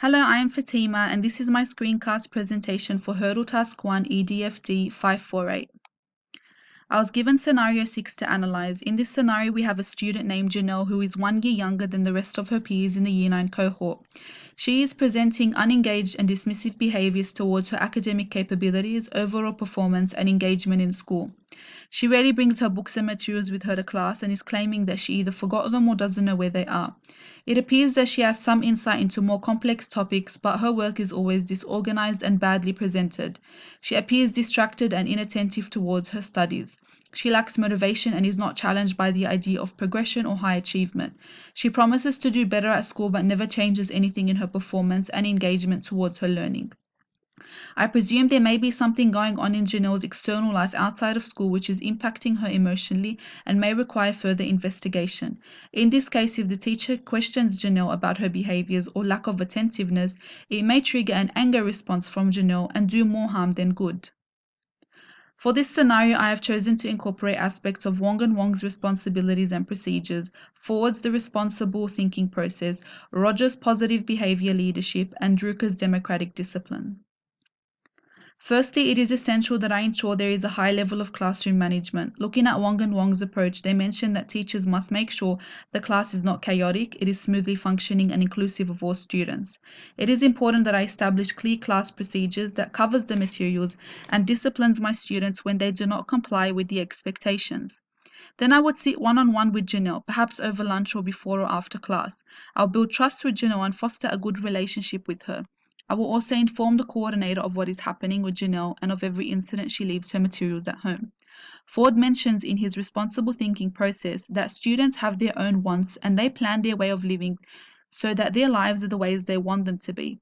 Hello, I am Fatima, and this is my screencast presentation for Hurdle Task 1 EDFD 548. I was given scenario 6 to analyze. In this scenario, we have a student named Janelle who is 1 year younger than the rest of her peers in the Year 9 cohort. She is presenting unengaged and dismissive behaviors towards her academic capabilities, overall performance, and engagement in school. She rarely brings her books and materials with her to class and is claiming that she either forgot them or doesn't know where they are. It appears that she has some insight into more complex topics, but her work is always disorganized and badly presented. She appears distracted and inattentive towards her studies. She lacks motivation and is not challenged by the idea of progression or high achievement. She promises to do better at school but never changes anything in her performance and engagement towards her learning. I presume there may be something going on in Janelle's external life outside of school which is impacting her emotionally and may require further investigation. In this case, if the teacher questions Janelle about her behaviors or lack of attentiveness, it may trigger an anger response from Janelle and do more harm than good. For this scenario, I have chosen to incorporate aspects of Wong and Wong's responsibilities and procedures, Ford's the responsible thinking process, Rogers' positive behavior leadership, and Drucker's democratic discipline. Firstly, it is essential that I ensure there is a high level of classroom management. Looking at Wong and Wong's approach, they mention that teachers must make sure the class is not chaotic, it is smoothly functioning and inclusive of all students. It is important that I establish clear class procedures that covers the materials and disciplines my students when they do not comply with the expectations. Then I would sit one-on-one with Janelle, perhaps over lunch or before or after class. I'll build trust with Janelle and foster a good relationship with her. I will also inform the coordinator of what is happening with Janelle and of every incident she leaves her materials at home. Ford mentions in his responsible thinking process that students have their own wants and they plan their way of living so that their lives are the ways they want them to be.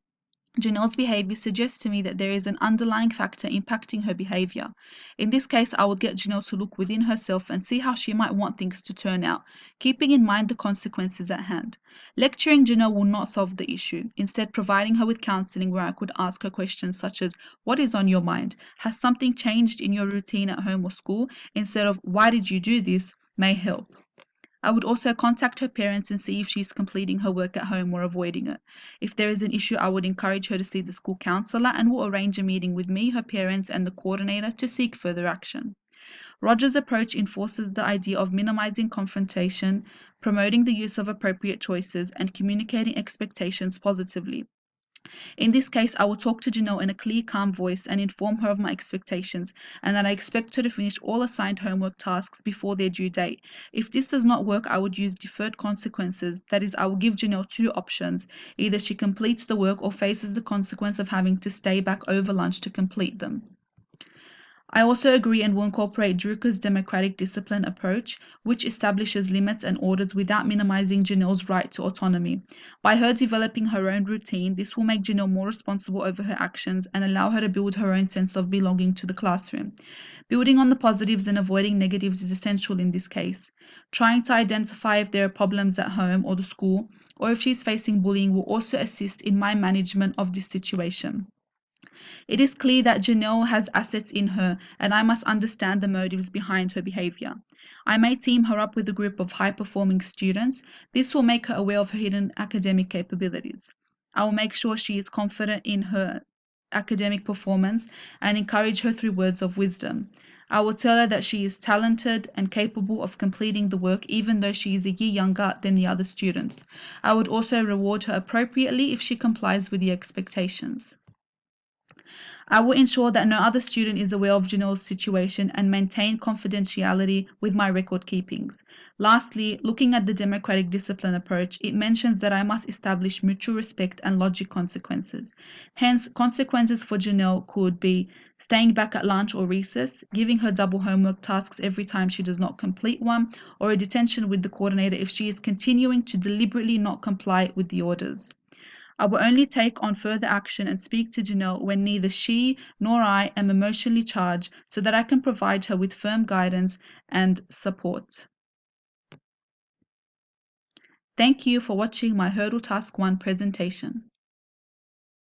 Janelle's behavior suggests to me that there is an underlying factor impacting her behavior. In this case, I would get Janelle to look within herself and see how she might want things to turn out, keeping in mind the consequences at hand. Lecturing Janelle will not solve the issue, instead providing her with counseling where I could ask her questions such as, what is on your mind? Has something changed in your routine at home or school? Instead of, why did you do this? May help. I would also contact her parents and see if she's completing her work at home or avoiding it. If there is an issue, I would encourage her to see the school counselor and will arrange a meeting with me, her parents, and the coordinator to seek further action. Rogers' approach enforces the idea of minimizing confrontation, promoting the use of appropriate choices, and communicating expectations positively. In this case, I will talk to Janelle in a clear, calm voice and inform her of my expectations and that I expect her to finish all assigned homework tasks before their due date. If this does not work, I would use deferred consequences. That is, I will give Janelle two options. Either she completes the work or faces the consequence of having to stay back over lunch to complete them. I also agree and will incorporate Drucker's democratic discipline approach, which establishes limits and orders without minimizing Janelle's right to autonomy. By her developing her own routine, this will make Janelle more responsible over her actions and allow her to build her own sense of belonging to the classroom. Building on the positives and avoiding negatives is essential in this case. Trying to identify if there are problems at home or the school, or if she's facing bullying, will also assist in my management of this situation. It is clear that Janelle has assets in her, and I must understand the motives behind her behavior. I may team her up with a group of high performing students. This will make her aware of her hidden academic capabilities. I will make sure she is confident in her academic performance and encourage her through words of wisdom. I will tell her that she is talented and capable of completing the work even though she is a year younger than the other students. I would also reward her appropriately if she complies with the expectations. I will ensure that no other student is aware of Janelle's situation and maintain confidentiality with my record keepings. Lastly, looking at the democratic discipline approach, it mentions that I must establish mutual respect and logic consequences. Hence, consequences for Janelle could be staying back at lunch or recess, giving her double homework tasks every time she does not complete one, or a detention with the coordinator if she is continuing to deliberately not comply with the orders. I will only take on further action and speak to Janelle when neither she nor I am emotionally charged so that I can provide her with firm guidance and support. Thank you for watching my Hurdle Task 1 presentation.